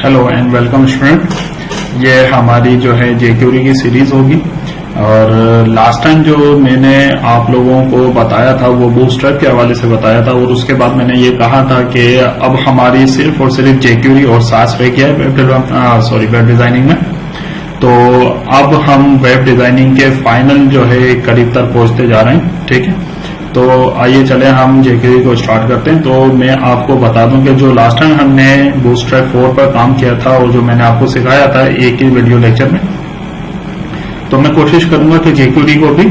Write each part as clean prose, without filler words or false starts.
Hello and welcome student. ये हमारी जो है जेक्यूरी की सीरीज होगी और लास्ट टाइम जो मैंने आप लोगों को बताया था वो बूटस्ट्रैप के हवाले से बताया था और उसके बाद मैंने ये कहा था कि अब हमारी सिर्फ और सिर्फ जेक्यूरी और सास रह गया है वेब डिजाइनिंग में। तो अब हम वेब डिजाइनिंग के फाइनल जो है करीब तक पहुंचते जा रहे हैं। ठीक है, तो आइए चले हम जेक्यूरी को स्टार्ट करते हैं। तो मैं आपको बता दूं कि जो लास्ट टाइम हमने बूटस्ट्रैप 4 पर काम किया था और जो मैंने आपको सिखाया था एक ही वीडियो लेक्चर में, तो मैं कोशिश करूंगा कि जेक्यूरी को भी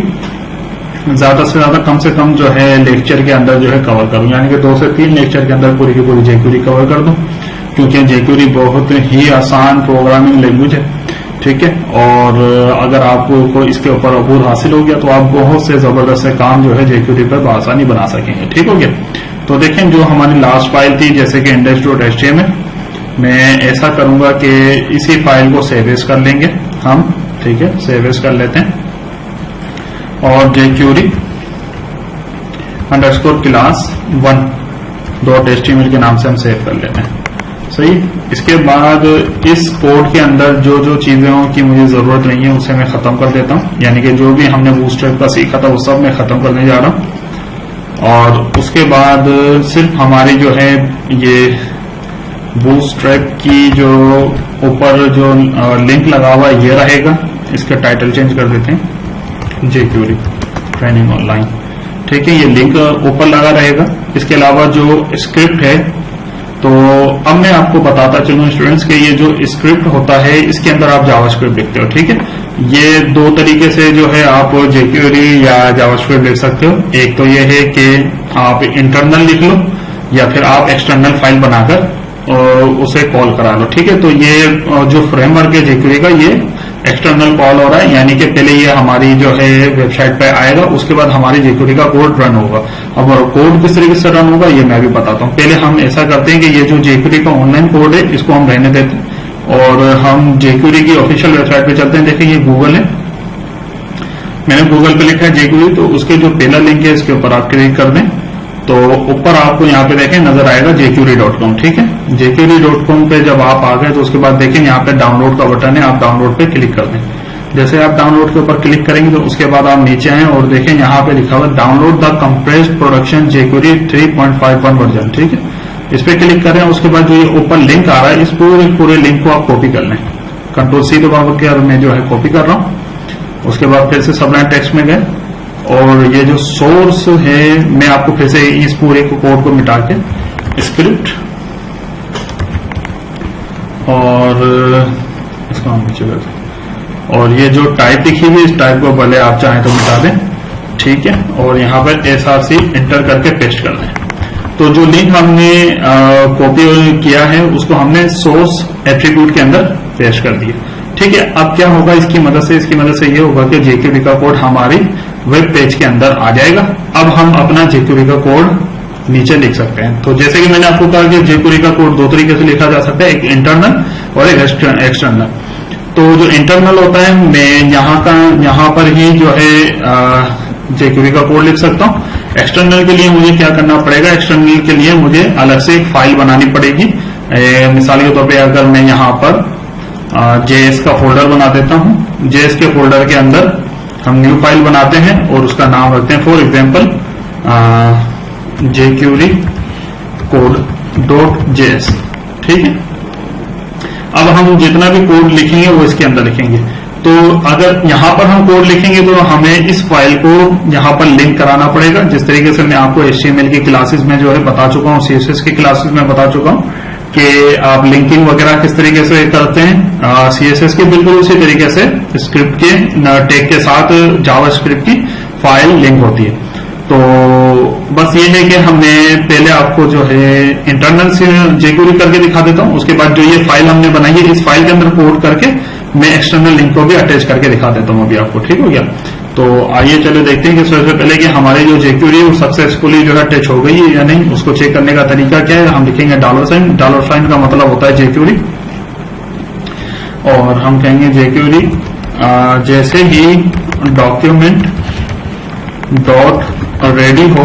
ज्यादा से ज्यादा कम से कम जो है लेक्चर के अंदर जो है कवर करूं, यानी कि 2 से 3 लेक्चर के अंदर पूरी की पूरी जेक्यूरी कवर कर दूं, क्योंकि जेक्यूरी बहुत ही आसान प्रोग्रामिंग लैंग्वेज है। ठीक है, और अगर आपको इसके ऊपर अबूर हासिल हो गया तो आप बहुत से जबरदस्त काम जो है जेक्यूरी पर आसानी बना सकेंगे। ठीक हो गया, तो देखें जो हमारी लास्ट फाइल थी जैसे कि index.html, मैं ऐसा करूंगा कि इसी फाइल को सेव एज कर लेंगे हम। ठीक है, सेव एज कर लेते हैं और जेक्यूरी _class 1.html के नाम से हम सेव कर लेते हैं। सही, इसके बाद इस कोड के अंदर जो जो चीजों की मुझे जरूरत नहीं है उसे मैं खत्म कर देता हूं, यानी कि जो भी हमने बूटस्ट्रैप का सीखा था वो सब मैं खत्म करने जा रहा हूं। और उसके बाद सिर्फ हमारी जो है ये बूटस्ट्रैप की जो ऊपर जो लिंक लगा हुआ है ये रहेगा। इसका टाइटल चेंज कर देते हैं, जेक्यूरी ट्रेनिंग ऑनलाइन। ठीक है, ये लिंक ऊपर लगा रहेगा। इसके अलावा जो स्क्रिप्ट है, तो अब मैं आपको बताता चलूं स्टूडेंट्स कि ये जो स्क्रिप्ट होता है इसके अंदर आप जावास्क्रिप्ट लिखते हो। ठीक है, ये 2 तरीके से जो है आप जेक्यूरी या जावास्क्रिप्ट लिख सकते हो। एक तो ये है कि आप इंटरनल लिख लो या फिर आप एक्सटर्नल फाइल बनाकर उसे कॉल करा लो। ठीक है, तो ये जो फ्रेमवर्क है जेक्यूरी का ये एक्सटर्नल कॉल हो रहा है, यानी कि पहले ये हमारी जो है वेबसाइट पे आएगा, उसके बाद हमारी जेक्यूरी का कोड रन होगा। अब कोड किस तरीके से रन होगा ये मैं भी बताता हूँ। पहले हम ऐसा करते हैं कि ये जो जेक्यूरी का ऑनलाइन कोड है इसको हम रहने देते हैं और हम जेक्यूरी की ऑफिशियल वेबसाइट पे चलते हैं। देखिए ये गूगल है, मैंने गूगल पे लिखा है जेक्यूरी, तो उसके जो पहला लिंक है इसके ऊपर आप क्लिक कर दें तो ऊपर आपको यहाँ पे देखें नजर आएगा जेक्यूरी.com। ठीक है, जेक्यूरी.com पे जब आप आ गए तो उसके बाद देखें यहाँ पे डाउनलोड का बटन है, आप डाउनलोड पे क्लिक कर दें। जैसे आप डाउनलोड के ऊपर क्लिक करेंगे तो उसके बाद आप नीचे आए और देखें यहाँ पे लिखा हुआ download the compressed production jQuery 3.51 version. ठीक है, इस पे क्लिक करें। उसके बाद जो ये ऊपर लिंक आ रहा है इस पूरे लिंक को आप कॉपी कर लें। Ctrl+C दबा के मैं जो है कॉपी कर रहा हूँ। उसके बाद फिर से सबलाइन टेक्स्ट में गए और ये जो सोर्स है मैं आपको फिर से इस पूरे कोड को मिटा के स्क्रिप्ट और इसको हम नीचे कर दें और ये जो टाइप लिखी हुई इस टाइप को भले आप चाहें तो मिटा दें। ठीक है, और यहाँ पर src इंटर करके पेस्ट कर दें। तो जो लिंक हमने कॉपी किया है उसको हमने सोर्स एट्रीब्यूट के अंदर पेस्ट कर दिया। ठीक है, अब क्या होगा इसकी मदद से ये होगा कि जेक्यूरी का कोड हमारी वेब पेज के अंदर आ जाएगा। अब हम अपना जेक्यूरी का कोड नीचे लिख सकते हैं। तो जैसे कि मैंने आपको कहा कि जेक्यूरी का कोड 2 तरीके से लिखा जा सकता है, एक इंटरनल और एक एक्सटर्नल। तो जो इंटरनल होता है मैं यहाँ पर ही जो है जेक्यूरी का कोड लिख सकता हूँ। एक्सटर्नल के लिए मुझे क्या करना पड़ेगा, एक्सटर्नल के लिए मुझे अलग से एक फाइल बनानी पड़ेगी। मिसाल के तौर पर अगर मैं यहाँ पर JS का फोल्डर बना देता हूँ, JS के फोल्डर के अंदर हम न्यू फाइल बनाते हैं और उसका नाम रखते हैं फॉर एग्जाम्पल जेक्यूरी code.js। ठीक है, अब हम जितना भी कोड लिखेंगे वो इसके अंदर लिखेंगे। तो अगर यहाँ पर हम कोड लिखेंगे तो हमें इस फाइल को यहाँ पर लिंक कराना पड़ेगा, जिस तरीके से मैं आपको HTML की क्लासेस में जो है बता चुका हूँ, CSS की क्लासेस में बता चुका हूँ कि आप लिंकिंग वगैरह किस तरीके से करते हैं। CSS के बिल्कुल उसी तरीके से स्क्रिप्ट के टैग के साथ जावास्क्रिप्ट की फाइल लिंक होती है। तो बस ये है कि हमने पहले आपको जो है इंटरनल से जेक्यूरी करके दिखा देता हूँ, उसके बाद जो ये फाइल हमने बनाई है इस फाइल के अंदर कोड करके मैं एक्सटर्नल लिंक को भी अटैच करके दिखा देता हूँ अभी आपको। ठीक हो गया, तो आइए चलो देखते हैं कि सबसे पहले कि हमारी जो जेक्यूरी वो सक्सेसफुली जो है अटैच हो गई है या नहीं। उसको चेक करने का तरीका क्या है, हम लिखेंगे $। $साइन का मतलब होता है जेक्यूरी और हम कहेंगे जेक्यूरी जैसे ही डॉक्यूमेंट .ready हो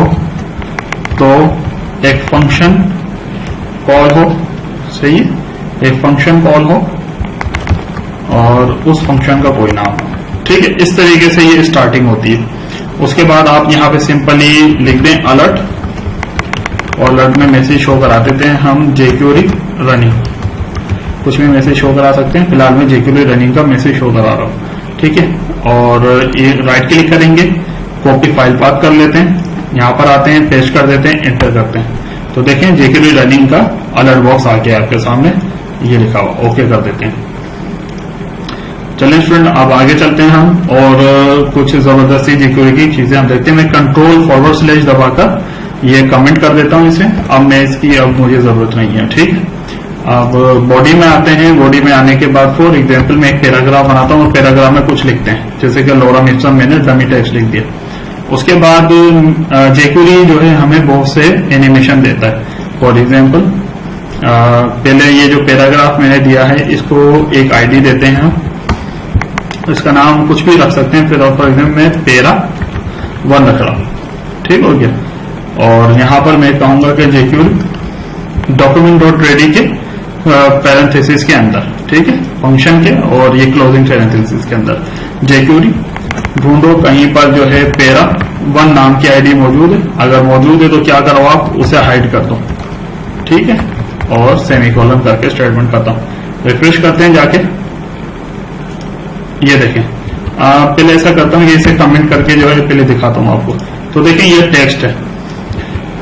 तो एक फंक्शन कॉल हो। सही है, एक फंक्शन कॉल हो और उस फंक्शन का कोई नाम हो। ठीक है, इस तरीके से ये स्टार्टिंग होती है। उसके बाद आप यहाँ पे सिंपली लिख दें अलर्ट, और अलर्ट में मैसेज शो करा देते हैं हम jQuery रनिंग, कुछ भी मैसेज शो करा सकते हैं। फिलहाल मैं jQuery रनिंग का मैसेज शो करा रहा हूँ। ठीक है, और ये राइट क्लिक करेंगे, कॉपी फाइल पाथ कर लेते हैं, यहाँ पर आते हैं, पेस्ट कर देते हैं, एंटर करते हैं, तो देखें jQuery रनिंग का अलर्ट बॉक्स आ गया आपके सामने, ये लिखा हुआ, ओके कर देते हैं। चलिए स्टूडेंट, अब आगे चलते हैं हम और कुछ जबरदस्ती jQuery की चीजें हम देखते हैं। मैं कंट्रोल / दबाकर ये कमेंट कर देता हूं इसे, अब मैं इसकी अब मुझे जरूरत नहीं है। ठीक, अब बॉडी में आते हैं। बॉडी में आने के बाद फॉर एग्जांपल मैं एक पैराग्राफ बनाता हूं और पैराग्राफ में कुछ लिखते हैं, जैसे कि लॉरम इप्सम मैंने डमी टेक्स्ट लिख दिया। उसके बाद jQuery जो है हमें बहुत से एनिमेशन देता है। फॉर एग्जाम्पल पहले ये जो पैराग्राफ मैंने दिया है इसको एक आईडी देते हैं हम, इसका नाम कुछ भी रख सकते हैं। फिर फॉर एग्जाम्पल मैं पैरा 1 रख रहा हूं, ठीक हो गया। और यहां पर मैं कहूंगा कि jQuery document.ready के पैरेंथेसिस के अंदर, ठीक है, फंक्शन के और ये क्लोजिंग पैरेंथेसिस के अंदर jQuery ढूंढो कहीं पर जो है पैरा 1 नाम की आईडी मौजूद है। अगर मौजूद है तो क्या करो, आप उसे हाइड कर दो, ठीक है, और सेमीकोलन करके स्टेटमेंट खत्म। रिफ्रेश करते हैं जाके, ये देखें। पहले ऐसा करता हूं, इसे कमेंट करके जो है पहले दिखाता हूं आपको। तो देखें ये टेक्स्ट है।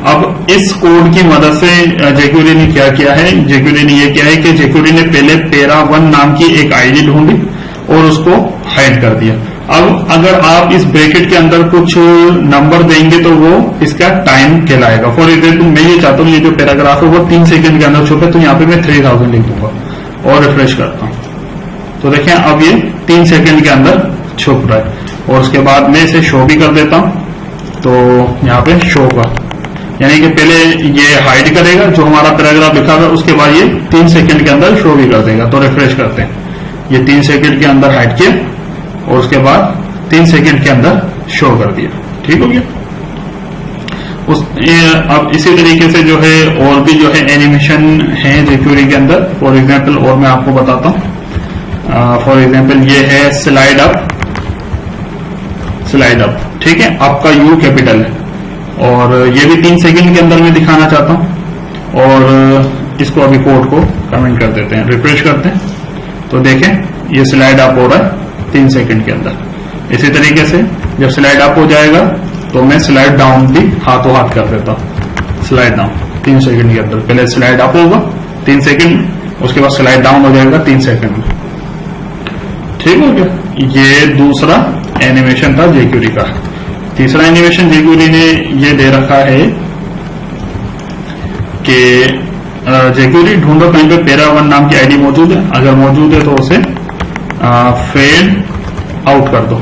अब इस कोड की मदद से jQuery ने क्या किया है, jQuery ने ये किया है कि jQuery ने पहले पैरा 1 नाम की एक आईडी ढूंढी और उसको हाइड कर दिया। अब अगर आप इस ब्रैकेट के अंदर कुछ नंबर देंगे तो वो इसका टाइम कहलाएगा। फॉर एग्जाम्पल मैं ये चाहता हूं ये जो पैराग्राफ है वो 3 सेकंड के अंदर छुपे, तो यहाँ पे मैं 3000 लिख दूंगा और रिफ्रेश करता हूं, तो देखें अब ये 3 सेकंड के अंदर छुप रहा है। और उसके बाद मैं इसे शो भी कर देता हूं, तो यहाँ पे शो का यानी कि पहले ये हाइड करेगा जो हमारा पैराग्राफ लिखा हुआ, उसके बाद ये 3 सेकंड के अंदर शो भी कर देगा। तो रिफ्रेश करते हैं, ये 3 सेकंड के अंदर हाइड किया और उसके बाद 3 सेकंड के अंदर शो कर दिया, ठीक हो गया। अब इसी तरीके से जो है और भी जो है एनिमेशन है jQuery के अंदर। फॉर एग्जाम्पल और मैं आपको बताता हूं, फॉर एग्जाम्पल ये है स्लाइड अप, ठीक है, आपका यू कैपिटल है और ये भी 3 सेकंड के अंदर मैं दिखाना चाहता हूं। और इसको अभी कोड को कमेंट कर देते हैं, रिफ्रेश करते हैं, तो देखें ये स्लाइड अप हो रहा है 3 सेकंड के अंदर। इसी तरीके से जब स्लाइड अप हो जाएगा तो मैं स्लाइड डाउन भी हाथों हाथ कर देता हूं, स्लाइड डाउन 3 सेकंड के अंदर। पहले स्लाइड अप होगा 3 सेकंड, उसके बाद स्लाइड डाउन हो जाएगा 3 सेकंड में, ठीक हो गया। ये दूसरा एनिमेशन था jQuery का। तीसरा एनिमेशन jQuery ने ये दे रखा है कि jQuery ढूंढो कहीं पे पैरा 1 नाम की आईडी मौजूद है, अगर मौजूद है तो उसे फेड आउट कर दो,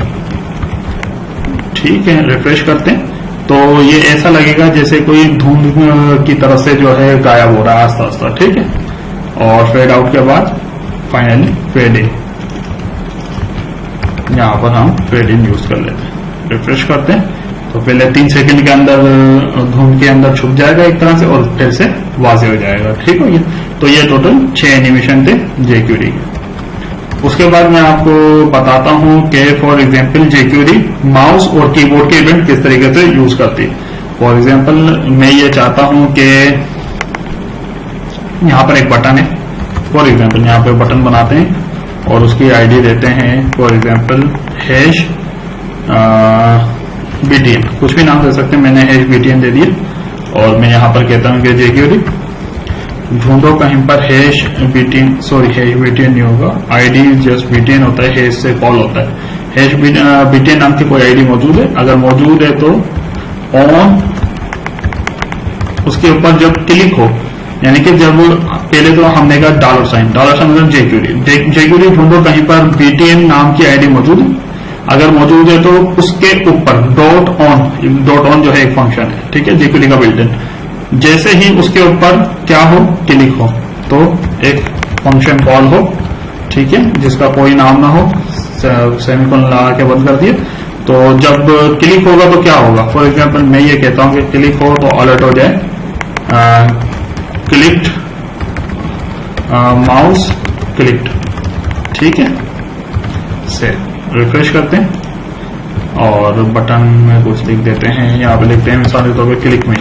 ठीक है। रिफ्रेश करते हैं तो ये ऐसा लगेगा जैसे कोई धुंध की तरफ से जो है गायब हो रहा है आस्ता आस्ता, ठीक है। और फेड आउट के बाद फाइनली फेड इन, यहां पर हम फेड इन यूज कर लेते हैं। रिफ्रेश करते हैं तो पहले 3 सेकंड के अंदर धुंध के अंदर छुप जाएगा एक तरह से और फिर से वाजे हो जाएगा, ठीक हो गया। तो ये टोटल 6 एनिमेशन थे jQuery के। उसके बाद मैं आपको बताता हूं कि फॉर एग्जांपल jQuery माउस और कीबोर्ड के इवेंट किस तरीके से यूज करती है। फॉर एग्जांपल मैं ये चाहता हूं कि यहां पर एक बटन है, फॉर एग्जांपल यहां पर बटन बनाते हैं और उसकी आईडी देते हैं फॉर एग्जांपल हैश BTN, कुछ भी नाम दे सकते हैं, मैंने हैश BTN दे दिया। और मैं यहां पर कहता हूं कि jQuery ढूंढो कहीं पर hash BTN, sorry hash BTN नहीं होगा, आईडी जस्ट BTN होता है, हैश से कॉल होता है। हैश BTN नाम की कोई आईडी मौजूद है, अगर मौजूद है तो ऑन उसके ऊपर जब क्लिक हो, यानी कि जब पहले तो हमने कहा $, मतलब jQuery ढूंढो कहीं पर BTN नाम की आईडी मौजूद है, अगर मौजूद है तो उसके ऊपर डॉट ऑन जो है एक फंक्शन है, ठीक है, jQuery का बिल्ट इन। जैसे ही उसके ऊपर क्या हो, क्लिक हो, तो एक फंक्शन कॉल हो, ठीक है, जिसका कोई नाम ना हो, सेमीकोलन लगा के बंद कर दिए। तो जब क्लिक होगा तो क्या होगा, फॉर एग्जांपल मैं ये कहता हूं कि क्लिक हो तो अलर्ट हो जाए क्लिक्ड माउस क्लिक, ठीक है, से रिफ्रेश करते हैं और बटन में कुछ लिख देते हैं, यहाँ पे लिखते हैं मिसाल के तौर पे क्लिक में,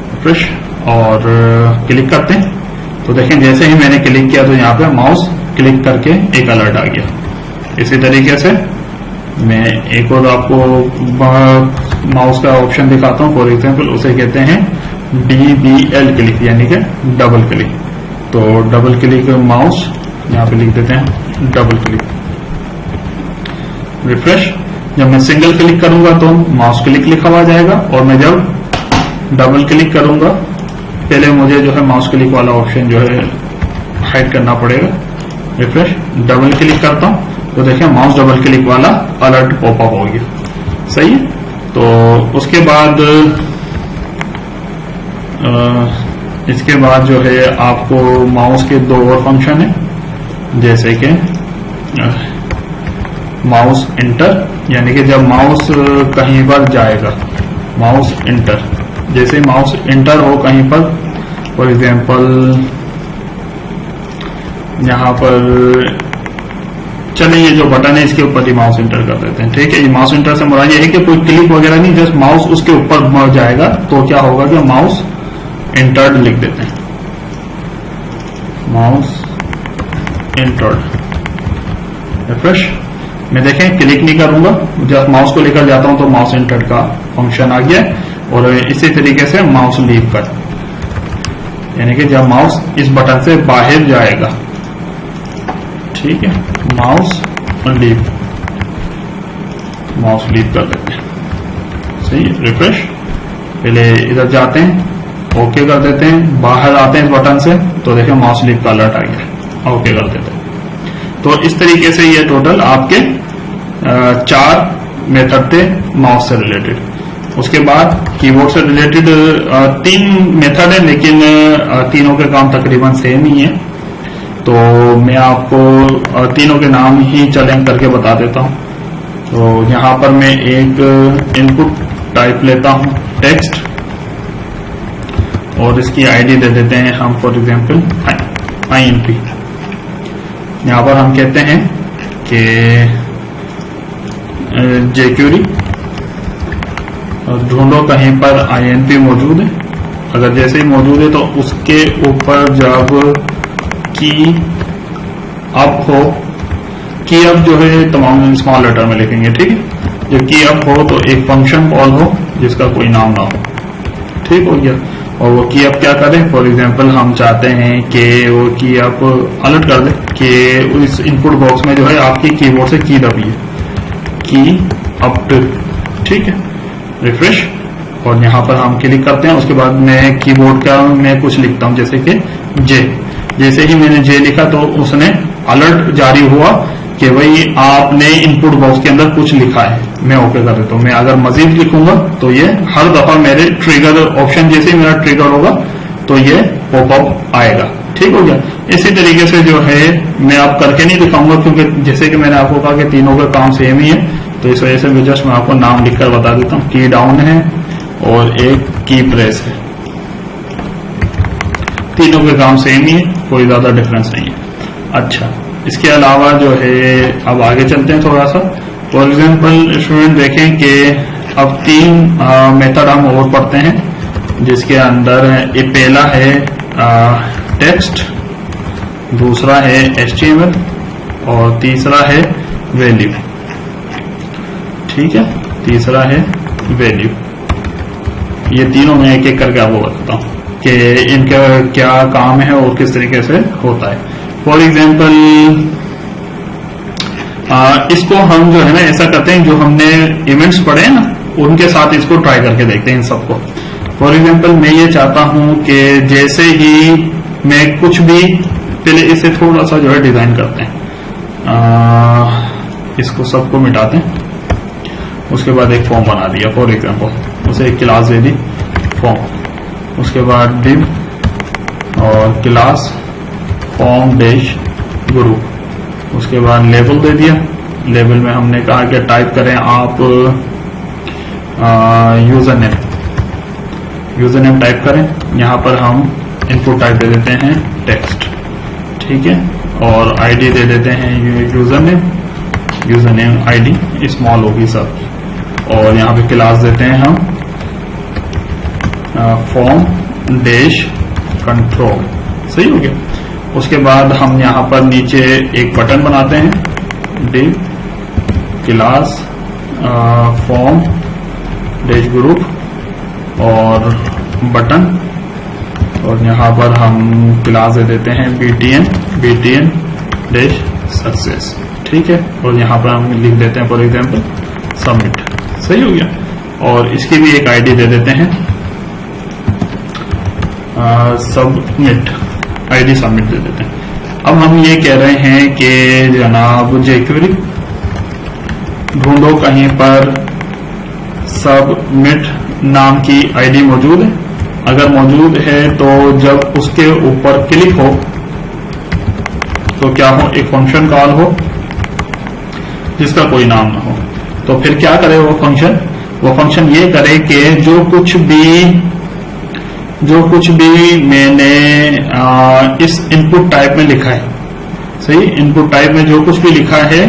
रिफ्रेश और क्लिक करते हैं। तो देखें जैसे ही मैंने क्लिक किया तो यहाँ पे माउस क्लिक करके एक अलर्ट आ गया। इसी तरीके से मैं एक और आपको माउस का ऑप्शन दिखाता हूँ। फॉर एग्जांपल उसे कहते हैं DBL क्लिक, यानी कि डबल क्लिक। तो डबल क्लिक माउस, यहाँ पे लिख देते हैं डबल क्लिक, रिफ्रेश। जब मैं सिंगल क्लिक करूंगा तो माउस क्लिक लिखा हुआ जाएगा, और मैं जब डबल क्लिक करूंगा, पहले मुझे जो है माउस क्लिक वाला ऑप्शन जो है हाइड करना पड़ेगा, रिफ्रेश। डबल क्लिक करता हूं तो देखिए माउस डबल क्लिक वाला अलर्ट पॉपअप हो गया, सही है। तो उसके बाद इसके बाद जो है आपको माउस के दो और फंक्शन है, जैसे कि माउस इंटर, यानी कि जब माउस कहीं पर जाएगा, माउस इंटर, जैसे माउस इंटर हो कहीं पर, फॉर एग्जांपल यहां पर चलिए ये जो बटन है इसके ऊपर ही माउस इंटर कर देते हैं, ठीक है। ये माउस इंटर से मुराद ये है कि कोई क्लिक वगैरह नहीं, जस्ट माउस उसके ऊपर मर जाएगा तो क्या होगा कि माउस इंटर्ड लिख देते हैं, माउस इंटर्ड, रिफ्रेश। मैं देखें क्लिक नहीं करूंगा, जब माउस को लेकर जाता हूं तो माउस इंटर्ड का फंक्शन आ गया। और इसी तरीके से माउस लीव कर, यानी कि जब माउस इस बटन से बाहर जाएगा, ठीक है, माउस लीव, माउस लीव कर देते हैं, सही है, रिफ्रेश। पहले इधर जाते हैं, ओके कर देते हैं, बाहर आते हैं इस बटन से तो देखिए माउस लीव का अलर्ट आ गया, ओके कर देते हैं। तो इस तरीके से ये टोटल आपके 4 मेथड थे माउस से रिलेटेड। उसके बाद कीबोर्ड से रिलेटेड 3 मेथड है, लेकिन तीनों के काम तकरीबन सेम ही है। तो मैं आपको तीनों के नाम ही चैलेंज करके बता देता हूं। तो यहां पर मैं एक इनपुट टाइप लेता हूं टेक्स्ट, और इसकी आईडी दे देते हैं हम, फॉर एग्जांपल INP। यहां पर हम कहते हैं कि jQuery, ढूंढो कहीं पर INP मौजूद है। अगर जैसे ही मौजूद है तो उसके ऊपर जब की अप हो, की अप जो है तमाम स्मॉल लेटर में लिखेंगे, ठीक है। जब की अप हो तो एक फंक्शन कॉल हो जिसका कोई नाम ना हो, ठीक हो गया। और वो की अप क्या करें, फॉर एग्जांपल हम चाहते हैं कि वो की अप अलर्ट कर दे कि इस इनपुट बॉक्स में जो है आपकी कीबोर्ड से की दबी है, की अप, ठीक है, रिफ्रेश। और यहां पर हम क्लिक करते हैं। उसके बाद मैं कीबोर्ड का मैं कुछ लिखता हूं, जैसे कि जे। जैसे ही मैंने जे लिखा तो उसने अलर्ट जारी हुआ कि भाई आपने इनपुट बॉक्स के अंदर कुछ लिखा है। मैं ओके कर देता हूं। मैं अगर मजीद लिखूंगा तो ये हर दफा मेरे ट्रिगर ऑप्शन, जैसे ही मेरा ट्रिगर होगा तो ये पॉपअप आएगा, ठीक हो गया। इसी तरीके से जो है मैं आप करके नहीं दिखाऊंगा, क्योंकि जैसे कि मैंने आपको कहा कि तीनों का काम सेम ही है, तो इस वजह से मैं जस्ट मैं आपको नाम लिखकर बता देता हूं। की डाउन है और एक की प्रेस है, तीनों के काम सेम ही है, कोई ज्यादा डिफरेंस नहीं है। अच्छा, इसके अलावा जो है अब आगे चलते हैं थोड़ा सा। फॉर एग्जाम्पल स्टूडेंट देखें कि अब 3 मेथड हम और पढ़ते हैं, जिसके अंदर ये पहला है टेक्स्ट, दूसरा है HTML और तीसरा है वैल्यू, ठीक है, तीसरा है वैल्यू। ये तीनों मैं एक एक करके आपको बताता हूं कि इनका क्या काम है और किस तरीके से होता है। फॉर एग्जाम्पल इसको हम जो है ना ऐसा करते हैं, जो हमने इवेंट्स पढ़े हैं ना उनके साथ इसको ट्राई करके देखते हैं इन सबको। फॉर एग्जाम्पल मैं ये चाहता हूं कि जैसे ही मैं कुछ भी, पहले इसे थोड़ा सा जो है डिजाइन करते हैं, इसको सबको मिटाते हैं। उसके बाद एक फॉर्म बना दिया, फॉर एग्जाम्पल उसे एक क्लास दे दी फॉर्म, उसके बाद डिव और क्लास फॉर्म डैश ग्रुप, उसके बाद लेबल दे दिया। लेबल में हमने कहा कि टाइप करें आप यूजर नेम टाइप करें। यहां पर हम इनपुट टाइप दे देते हैं टेक्स्ट, ठीक है। और आईडी दे देते हैं यूजर नेम आईडी स्मॉल होगी सब, और यहाँ पे क्लास देते हैं हम फॉर्म डैश कंट्रोल, सही हो गया। उसके बाद हम यहाँ पर नीचे एक बटन बनाते हैं div class form dash group और बटन, और यहाँ पर हम क्लास दे देते हैं btn डैश सक्सेस, ठीक है। और यहाँ पर हम लिख देते हैं फॉर एग्जाम्पल सबमिट, सही हो गया। और इसकी भी एक आईडी दे देते हैं सबमिट, आईडी सबमिट दे देते हैं। अब हम ये कह रहे हैं कि जनाब jQuery ढूंढो कहीं पर सबमिट नाम की आईडी मौजूद है। अगर मौजूद है तो जब उसके ऊपर क्लिक हो तो क्या हो, एक फंक्शन कॉल हो जिसका कोई नाम ना हो। तो फिर क्या करे वो फंक्शन ये करे कि जो कुछ भी मैंने इस इनपुट टाइप में लिखा है, सही, इनपुट टाइप में जो कुछ भी लिखा है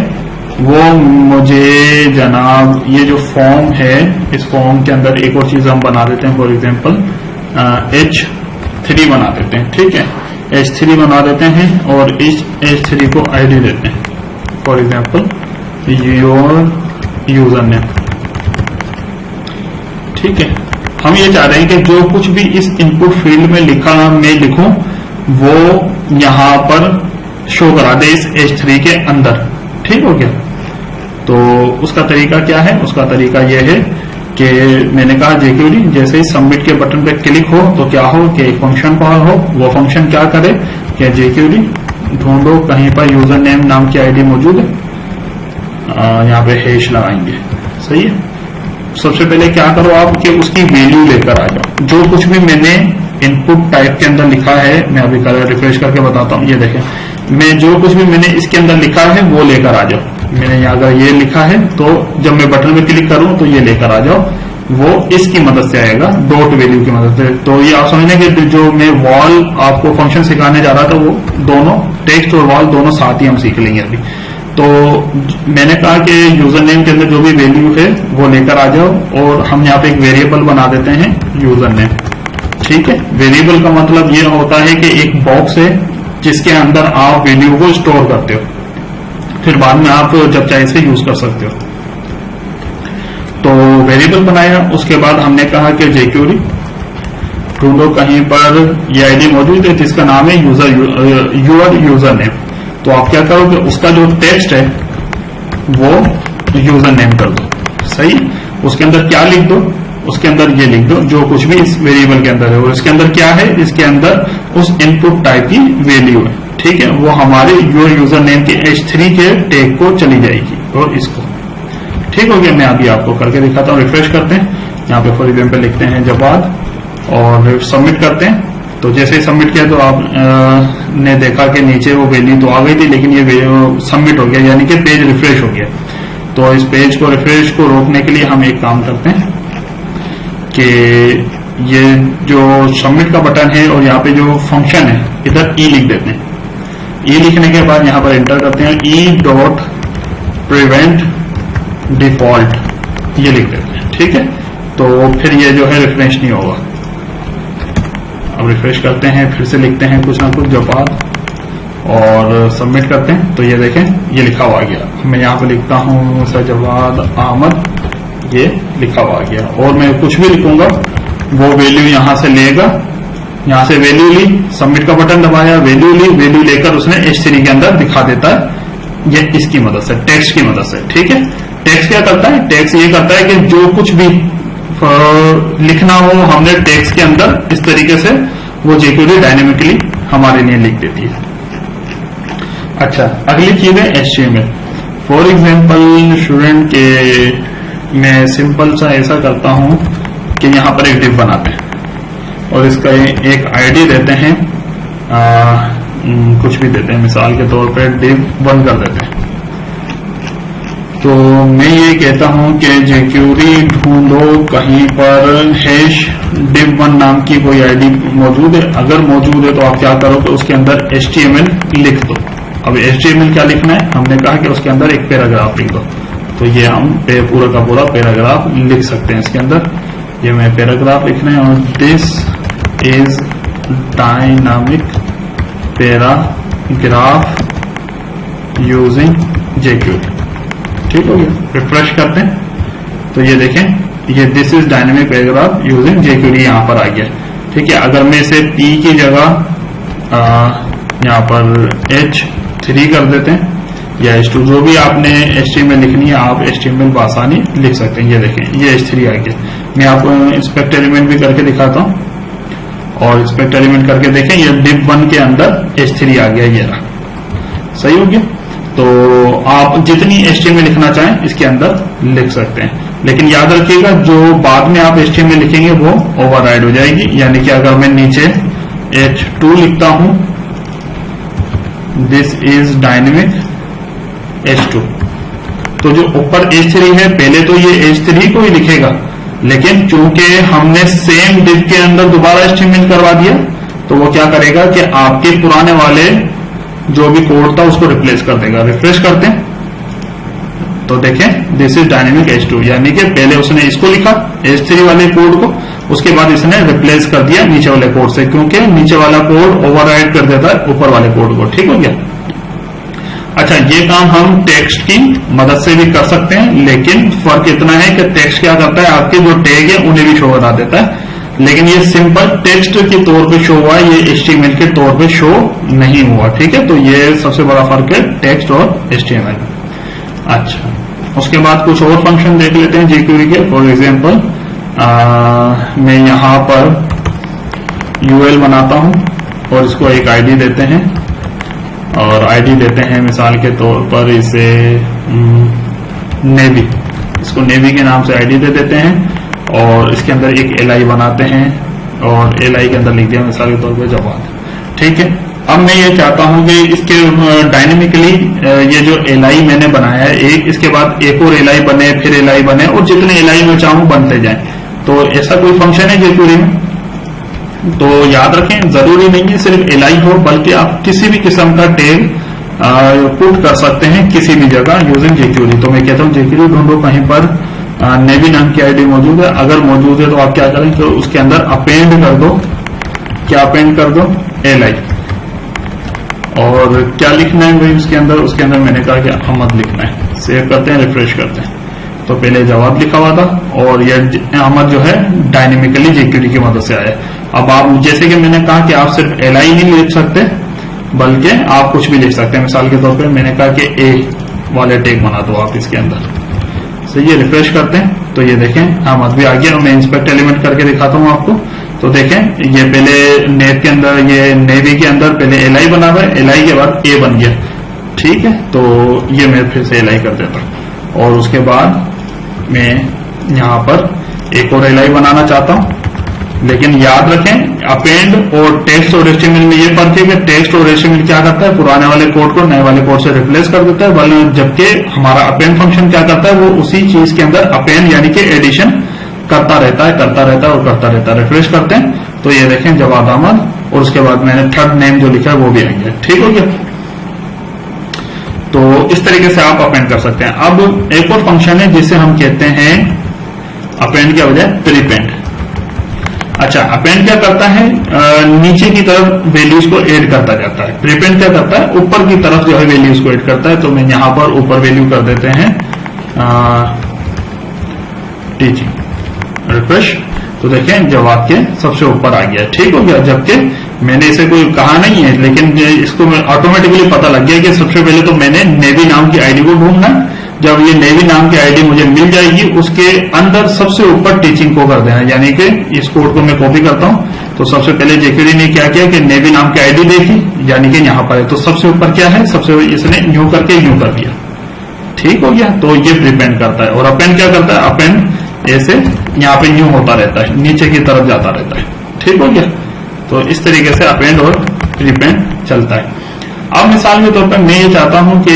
वो मुझे जनाब ये जो फॉर्म है, इस फॉर्म के अंदर एक और चीज हम बना देते हैं, फॉर एग्जांपल H3 बना देते हैं, ठीक है। H3 बना देते हैं और इस H3 को आईडी देते हैं, for example your user name, ठीक है। हम ये चाह रहे हैं कि जो कुछ भी इस इनपुट फील्ड में लिखूं वो यहां पर शो करा दे इस H3 के अंदर, ठीक हो गया। तो उसका तरीका क्या है, उसका तरीका यह है कि मैंने कहा jQuery जैसे ही सबमिट के बटन पे क्लिक हो तो क्या हो कि एक फंक्शन कॉल हो, वो फंक्शन क्या करे कि jQuery ढूंढो कहीं पर यूजर नेम नाम की आईडी मौजूद है, यहाँ पे हैश लगाएंगे, सही है। सबसे पहले क्या करो आप कि उसकी वैल्यू लेकर आ जाओ। जो कुछ भी मैंने इनपुट टाइप के अंदर लिखा है, मैं अभी रिफ्रेश करके बताता हूँ, ये देखें, मैं जो कुछ भी मैंने इसके अंदर लिखा है वो लेकर आ जाओ। मैंने यहाँ अगर ये लिखा है तो जब मैं बटन पे क्लिक करूं तो ये लेकर आ जाओ, वो इसकी मदद से आएगा, डॉट वैल्यू की मदद से। तो ये आप समझने कि जो मैं वॉल आपको फंक्शन सिखाने जा रहा था वो दोनों टेक्स्ट और वॉल दोनों साथ ही हम सीख लेंगे अभी। तो मैंने कहा कि यूजर नेम के अंदर जो भी वैल्यू है वो लेकर आ जाओ, और हम यहाँ पे एक वेरिएबल बना देते हैं यूजर नेम, ठीक है। वेरिएबल का मतलब ये होता है कि एक बॉक्स है जिसके अंदर आप वैल्यू को स्टोर करते हो, फिर बाद में आप जब चाहे इसे यूज कर सकते हो। तो वेरिएबल बनाया, उसके बाद हमने कहा कि jQuery ढूंढो कहीं पर ये आईडी मौजूद है जिसका नाम है यूर यूजर नेम। तो आप क्या करोगे, उसका जो टेक्स्ट है वो यूजर नेम कर दो, सही। उसके अंदर क्या लिख दो, उसके अंदर ये लिख दो जो कुछ भी इस वेरिएबल के अंदर है, और इसके अंदर क्या है, इसके अंदर उस इनपुट टाइप की वैल्यू है, ठीक है। वो हमारे योर यूजर नेम के H3 के टैग को चली जाएगी और इसको, ठीक हो गया। मैं अभी आपको करके दिखाता हूँ, रिफ्रेश करते हैं, यहाँ पे फॉर एग्जाम्पल लिखते हैं जवाद और सबमिट करते हैं। तो जैसे ही सबमिट किया तो आप ने देखा कि नीचे वो वैल्यू तो आ गई थी, लेकिन ये सबमिट हो गया, यानी कि पेज रिफ्रेश हो गया। तो इस पेज को रिफ्रेश को रोकने के लिए हम एक काम करते हैं कि ये जो सबमिट का बटन है और यहाँ पे जो फंक्शन है इधर ई लिख देते हैं। ई लिखने के बाद यहाँ पर एंटर करते हैं, ई डॉट प्रिवेंट डिफॉल्ट ये लिख देते हैं, ठीक है। तो फिर ये जो है रिफ्रेश नहीं होगा। अब रिफ्रेश करते हैं, फिर से लिखते हैं कुछ ना कुछ जवाब और सबमिट करते हैं। तो ये देखें ये लिखा हुआ आ गया। मैं यहाँ पे लिखता हूँ सजवाद अहमद, ये लिखा हुआ आ गया। और मैं कुछ भी लिखूंगा वो वैल्यू यहाँ से लेगा, यहाँ से वैल्यू ली, सबमिट का बटन दबाया, वैल्यू ली, वैल्यू लेकर उसने H3 के अंदर दिखा देता है, ये इसकी मदद से, टेक्स्ट की मदद से, ठीक है। टेक्स्ट क्या करता है, टेक्स्ट ये करता है कि जो कुछ भी लिखना हो हमने टेक्स्ट के अंदर इस तरीके से वो jQuery डायनेमिकली हमारे लिए लिख देती है। अच्छा, अगली चीज है HTML। फॉर एग्जाम्पल स्टूडेंट के मैं सिंपल सा ऐसा करता हूं कि यहां पर एक डिव बनाते हैं और इसका एक आईडी देते हैं, कुछ भी देते हैं, मिसाल के तौर पर div 1 कर देते हैं, तो मैं ये कहता हूं कि jQuery ढूंढो कहीं पर #div1 नाम की कोई आईडी मौजूद है। अगर मौजूद है तो आप क्या करो कि उसके अंदर HTML लिख दो। अब HTML क्या लिखना है, हमने कहा कि उसके अंदर एक पैराग्राफ लिख दो। तो ये हम पूरा का पूरा पैराग्राफ लिख सकते हैं इसके अंदर। ये मैं पैराग्राफ लिखना है, और this is dynamic paragraph using jQuery। ठीक हो गया, रिफ्रेश करते हैं तो ये देखें, ये this is dynamic paragraph using jQuery यहां पर आ गया। ठीक है, अगर मैं इसे P की जगह यहां पर H3 कर देते हैं या H2, जो भी आपने HTML लिखनी है आप HTML बआसानी लिख सकते हैं। ये देखें, ये H3 आ गया। मैं आपको इंस्पेक्ट एलिमेंट भी करके दिखाता हूं, और इंस्पेक्ट एलिमेंट करके देखें, ये div1 के अंदर H3 आ गया, ये रहा। सही हो गया। तो आप जितनी HTML लिखना चाहें इसके अंदर लिख सकते हैं, लेकिन याद रखिएगा जो बाद में आप HTML लिखेंगे वो ओवरराइड हो जाएगी। यानी कि अगर मैं नीचे H2 लिखता हूं, दिस इज डायनेमिक H2, तो जो ऊपर H3 है पहले तो ये H3 को ही लिखेगा, लेकिन चूंकि हमने सेम div के अंदर दोबारा HTML करवा दिया तो वो क्या करेगा कि आपके पुराने वाले जो भी कोड था उसको रिप्लेस कर देगा। रिफ्रेश करते हैं तो देखें, दिस इज डायनेमिक H2, यानी कि पहले उसने इसको लिखा H3 वाले कोड को, उसके बाद इसने रिप्लेस कर दिया नीचे वाले कोड से, क्योंकि नीचे वाला कोड ओवरराइड कर देता है ऊपर वाले कोड को। ठीक हो गया। अच्छा, ये काम हम टेक्स्ट की मदद से भी कर सकते हैं, लेकिन फर्क इतना है कि टेक्स्ट क्या करता है, आपके जो टैग है उन्हें भी शो बता देता है, लेकिन ये सिंपल टेक्स्ट के तौर पे शो हुआ है, ये HTML के तौर पे शो नहीं हुआ। ठीक है, तो ये सबसे बड़ा फर्क है टेक्स्ट और HTML। अच्छा, उसके बाद कुछ और फंक्शन देख लेते हैं jQuery के। फॉर एग्जांपल मैं यहां पर UL बनाता हूं और इसको एक आईडी देते हैं, और आईडी देते हैं मिसाल के तौर पर इसे नेवी, इसको नेवी के नाम से आईडी दे देते हैं, और इसके अंदर एक LI बनाते हैं, और LI के अंदर लिख दिया मिसाल के तौर पर जवाब। ठीक है, अब मैं ये चाहता हूं कि इसके डायनेमिकली ये जो LI मैंने बनाया है एक, इसके बाद एक और LI बने, फिर LI बने, और जितने LI मैं चाहूं बनते जाएं। तो ऐसा कोई फंक्शन है jQuery में? तो याद रखें, जरूरी नहीं है सिर्फ LI हो, बल्कि आप किसी भी किस्म का टैग पुट कर सकते हैं किसी भी जगह यूजिंग jQuery। तो मैं कहता हूं jQuery ढूंढो कहीं पर नेवी नाम की आईडी मौजूद है। अगर मौजूद है तो आप क्या करें कि उसके अंदर अपेंड कर दो, क्या अपेंड कर दो, LI। और क्या लिखना है भाई उसके अंदर मैंने कहा कि अहमद लिखना है। सेव करते हैं, रिफ्रेश करते हैं, तो पहले जवाब लिखा हुआ था, और ये अहमद जो है डायनेमिकली jQuery की मदद से आया। अब आप जैसे कि मैंने कहा कि आप सिर्फ LI नहीं लिख सकते, बल्कि आप कुछ भी लिख सकते हैं। मिसाल के तौर पर मैंने कहा कि A वाले टैग बना दो आप इसके अंदर। तो ये रिफ्रेश करते हैं तो ये देखें अहमद भी आ गया, और मैं इंस्पेक्ट एलिमेंट करके दिखाता हूं आपको। तो देखें, ये पहले नेव के अंदर, ये नेवी के अंदर पहले LI बना हुआ है, LI के बाद A बन गया। ठीक है, तो ये मैं फिर से LI कर देता हूं, और उसके बाद मैं यहां पर एक और LI बनाना चाहता हूं। लेकिन याद रखें, अपेंड और टेक्स्ट और HTML में ये फर्क है कि टेक्स्ट और HTML क्या करता है, पुराने वाले कोड को नए वाले कोड से रिप्लेस कर देता है, जबकि हमारा अपेंड फंक्शन क्या करता है, वो उसी चीज के अंदर अपेंड यानी कि एडिशन करता रहता है। रिफ्रेश करते हैं तो ये देखें जवाब अहमद, और उसके बाद मैंने थर्ड नेम जो लिखा है वो भी आ गया। ठीक हो गया। तो इस तरीके से आप अपेंड कर सकते हैं। अब एक और फंक्शन है जिसे हम कहते हैं अपेंड के बजाय प्रीपेंड। अच्छा, अपेंड क्या करता है, नीचे की तरफ वैल्यूज को ऐड करता जाता है। प्रीपेंड क्या करता है, ऊपर की तरफ जो है वैल्यूज को ऐड करता है। तो मैं यहां पर ऊपर वैल्यू कर देते हैं टीचिंग, रिफ्रेश, तो देखें जवाब के सबसे ऊपर आ गया। ठीक हो गया, जबकि मैंने इसे कोई कहा नहीं है, लेकिन इसको ऑटोमेटिकली पता लग गया कि सबसे पहले तो मैंने नेवी नाम की आईडी को ढूंढना। जब ये नेवी नाम की आईडी मुझे मिल जाएगी, उसके अंदर सबसे ऊपर टीचिंग को कर देना, यानी कि इस कोड को मैं कॉपी करता हूं। तो सबसे पहले jQuery ने क्या किया कि नेवी नाम की आईडी देखी, यानी कि यहां पर है, तो सबसे ऊपर क्या है, सबसे इसने न्यू करके न्यू कर दिया। ठीक हो गया, तो ये प्रीपेंड करता है। और अपेंड क्या करता है, अपेंड ऐसे यहाँ पे न्यू होता रहता है, नीचे की तरफ जाता रहता है। ठीक हो गया, तो इस तरीके से अपेंड और प्रीपेंड चलता है। अब मिसाल के तौर पर मैं ये चाहता हूं कि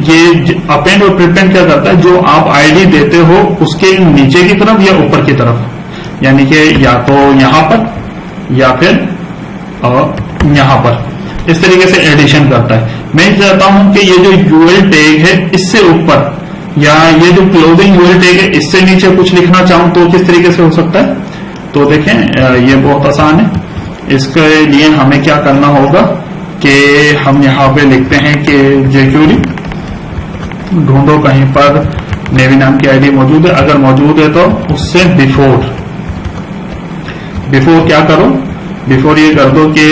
ये अपेंड और प्रीपेंड क्या करता है, जो आप आईडी देते हो उसके नीचे की तरफ या ऊपर की तरफ, यानी कि या तो यहां पर या फिर यहां पर, इस तरीके से एडिशन करता है। मैं चाहता हूं कि ये जो यूएल टैग है इससे ऊपर, या ये जो क्लोजिंग यूएल टैग है इससे नीचे कुछ लिखना चाहूं तो किस तरीके से हो सकता है। तो देखें ये बहुत आसान है। इसके लिए हमें क्या करना होगा कि हम यहां पे लिखते हैं कि jQuery ढूंढो कहीं पर नेवी नाम की आईडी मौजूद है, अगर मौजूद है तो उससे बिफोर क्या करो, बिफोर ये कर दो कि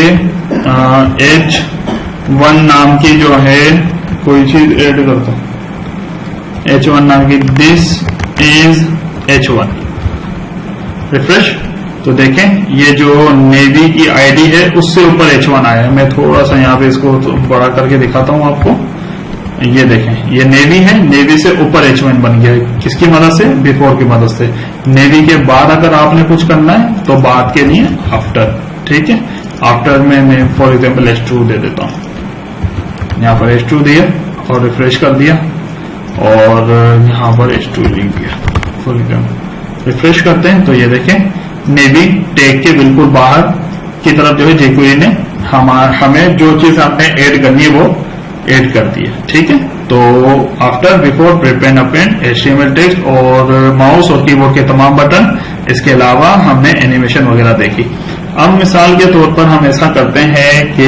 H1 नाम की जो है कोई चीज ऐड कर दो, H1 नाम की, दिस इज H1, रिफ्रेश। तो देखें ये जो नेवी की आईडी है उससे ऊपर H1 आया है। मैं थोड़ा सा यहाँ पे इसको बड़ा करके दिखाता हूँ आपको। ये देखें ये नेवी है, नेवी से ऊपर H1 बन गया है। किसकी मदद से? बिफोर की मदद से। नेवी के बाद अगर आपने कुछ करना है तो बाद के लिए आफ्टर, ठीक है। आफ्टर में मैं फॉर एग्जाम्पल H2 दे देता हूं। यहाँ पर H2 दिया और रिफ्रेश कर दिया और यहाँ पर H2 लिख दिया फॉर एग्जाम्पल। रिफ्रेश करते हैं तो ये देखें नेवी टैग के बिल्कुल बाहर की तरफ जो है jQuery ने हमें जो चीज आपने ऐड करनी है वो ऐड कर दी है, ठीक है। तो after, before, prepend, append, HTML text और माउस और कीबोर्ड के तमाम बटन, इसके अलावा हमने एनिमेशन वगैरह देखी। अब मिसाल के तौर पर हम ऐसा करते हैं कि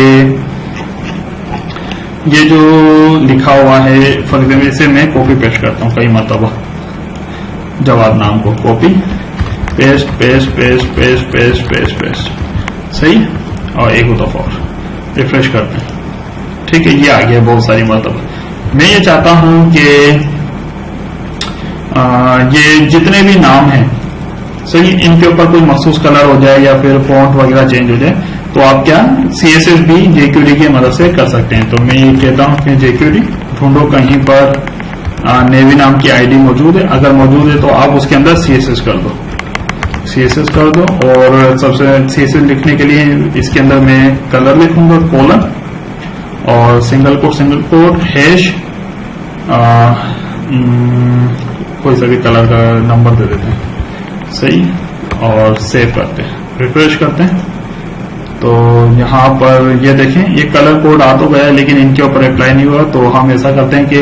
ये जो लिखा हुआ है फॉर एग्जाम्पल इसे मैं कॉपी पेस्ट करता हूं कई मरतबा, जवाब नाम को copy paste paste paste paste paste paste paste, सही। और एक दफा और रिफ्रेश करते हैं, ठीक है। ये आ गया बहुत सारी मरतबा। मैं ये चाहता हूं कि ये जितने भी नाम हैं, सही, इनके ऊपर कोई मखसूस कलर हो जाए या फिर फॉन्ट वगैरह चेंज हो जाए, तो आप क्या CSS भी jQuery की मदद से कर सकते हैं। तो मैं ये कहता हूं कि jQuery ढूंढो कहीं पर नेवी नाम की आईडी मौजूद है, अगर मौजूद है तो आप उसके अंदर CSS कर दो, CSS कर दो। और सबसे CSS लिखने के लिए इसके अंदर मैं कलर लिखूंगा, कोलन और सिंगल कोट हैश, कोई सा भी कलर का नंबर दे देते हैं, सही। और सेव करते हैं, रिफ्रेश करते हैं तो यहाँ पर ये देखें ये कलर कोड आ तो गया लेकिन इनके ऊपर अप्लाई नहीं हुआ। तो हम ऐसा करते हैं कि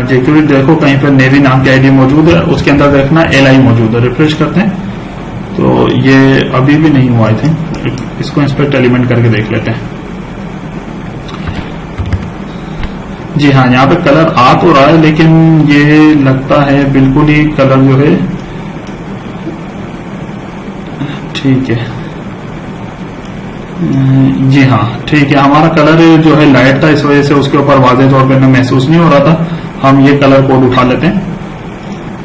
jQuery देखो कहीं पर नेवी नाम की आईडी मौजूद है, उसके अंदर देखना LI मौजूद है, रिफ्रेश करते हैं तो ये अभी भी नहीं हुआ थे। इसको इंस्पेक्ट एलिमेंट करके देख लेते हैं। जी हाँ, यहाँ पे कलर आ तो रहा है लेकिन ये लगता है बिल्कुल ही कलर जो है, ठीक है। जी हाँ ठीक है, हमारा कलर जो है लाइट था, इस वजह से उसके ऊपर वाज़ेह तौर पर महसूस नहीं हो रहा था। हम ये कलर कोड उठा लेते हैं,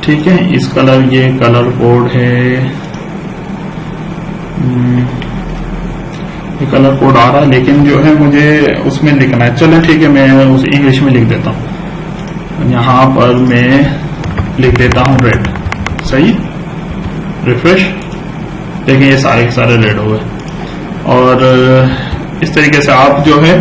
ठीक है। इस कलर, ये कलर कोड है, ये कलर कोड आ रहा है लेकिन जो है मुझे उसमें लिखना है। चलें ठीक है, मैं उस इंग्लिश में लिख देता हूं। यहां पर मैं लिख देता हूं रेड, सही। रिफ्रेश, देखिए ये सारे के सारे रेड हो गए। और इस तरीके से आप जो है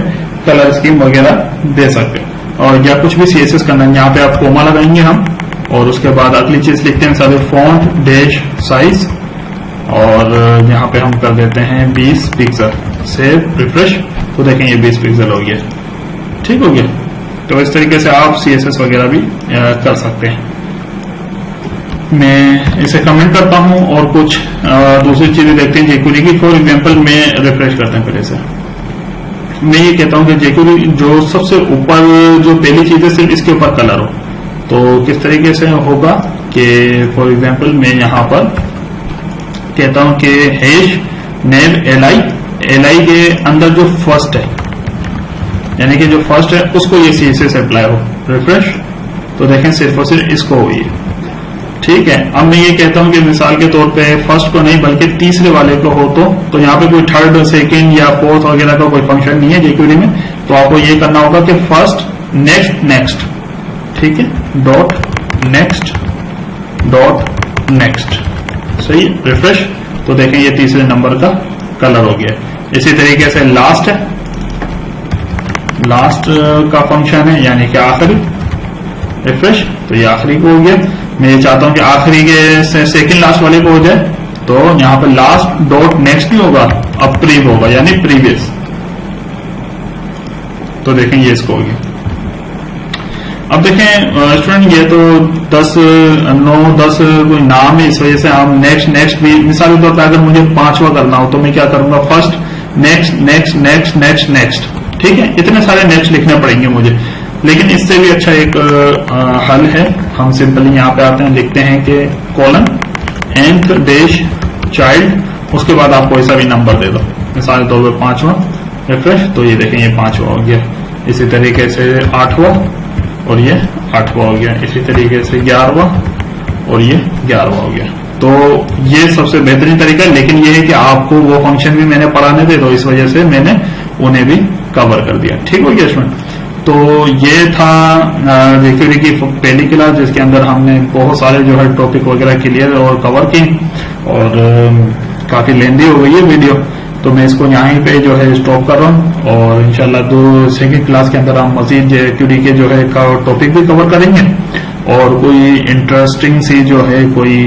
कलर स्कीम वगैरह दे सकते हैं। और या कुछ भी CSS करना है, यहाँ पे आप कोमा लगाएंगे हम, और उसके बाद अगली चीज लिखते हैं सारे फॉन्ट डैश साइज, और यहाँ पे हम कर देते हैं 20 पिक्सल, सेव, रिफ्रेश। तो देखें ये 20 पिक्सल हो गया, ठीक हो गया। तो इस तरीके से आप CSS वगैरह भी कर सकते हैं। मैं इसे कमेंट करता हूं और कुछ दूसरी चीजें देखते हैं jQuery की। फॉर एग्जांपल मैं रिफ्रेश करते हैं पहले से। मैं ये कहता हूं कि jQuery जो सबसे ऊपर जो पहली चीज है सिर्फ इसके ऊपर कलर हो, तो किस तरीके से होगा कि फॉर एग्जांपल मैं यहां पर कहता हूं कि हैश नेव LI के अंदर जो फर्स्ट है, यानी कि जो फर्स्ट है उसको ये CSS अप्लाई हो, रिफ्रेश। तो देखें सिर्फ और सिर्फ इसको हुई है, ठीक है। अब मैं ये कहता हूं कि मिसाल के तौर पे फर्स्ट को नहीं बल्कि तीसरे वाले को हो, तो यहाँ पे कोई थर्ड, सेकंड या फोर्थ वगैरह का कोई फंक्शन नहीं है jQuery में। तो आपको ये करना होगा कि फर्स्ट नेक्स्ट नेक्स्ट, ठीक है, डॉट नेक्स्ट डॉट नेक्स्ट, सही, रिफ्रेश। तो देखें ये तीसरे नंबर का कलर हो गया। इसी तरीके से लास्ट है, लास्ट का फंक्शन है, यानी कि आखिरी। रिफ्रेश, तो ये आखिरी को हो गया। मैं ये चाहता हूं कि आखिरी के सेकंड लास्ट वाले को हो जाए, तो यहां पर लास्ट डॉट नेक्स्ट नहीं होगा, अब प्रीव होगा, यानी प्रीवियस। तो देखें ये इसको हो गया। अब देखें स्टूडेंट, ये तो 10 9 10 कोई नाम है, इस वजह से हम नेक्स्ट नेक्स्ट भी, मिसाल के तौर पर अगर मुझे 5वां करना हो तो मैं क्या करूंगा, first next next next next next, ठीक है। इतने सारे नेक्स्ट लिखने पड़ेंगे मुझे, लेकिन इससे भी अच्छा एक हल है। हम सिंपली यहां पे आते हैं, लिखते हैं कि कॉलन nth डैश चाइल्ड, उसके बाद आप कोई सा भी नंबर दे दो, मिसाल के तौर पर 5वां। रिफ्रेश, तो ये देखें ये 5वां हो गया। इसी तरीके से 8वां, और ये 8वां हो गया। इसी तरीके से 11वां, और ये 11वां हो गया। तो ये सबसे बेहतरीन तरीका है, लेकिन ये है कि आपको वो फंक्शन भी मैंने पढ़ाने थे, तो इस वजह से मैंने उन्हें भी कवर कर दिया। ठीक हो गया स्टूडेंट। तो ये था रिक्यूरी की पहली क्लास, जिसके अंदर हमने बहुत सारे जो है टॉपिक वगैरह क्लियर और कवर की, और काफी लेंदी हो गई है वीडियो, तो मैं इसको यहीं पे जो है स्टॉप कर रहा हूँ। और इंशाल्लाह सेकंड क्लास के अंदर हम मजीद रिक्यूरी के जो है टॉपिक भी कवर करेंगे, और कोई इंटरेस्टिंग सी जो है कोई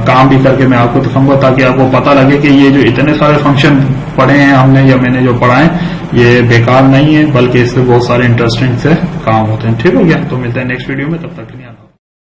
काम भी करके मैं आपको दिखाऊंगा, ताकि आपको पता लगे कि ये जो इतने सारे फंक्शन पढ़े हैं हमने या मैंने जो पढ़ा है, ये बेकार नहीं है, बल्कि इससे बहुत सारे इंटरेस्टिंग से काम होते हैं। ठीक हो गया, तो मिलते हैं नेक्स्ट वीडियो में, तब तक के लिए।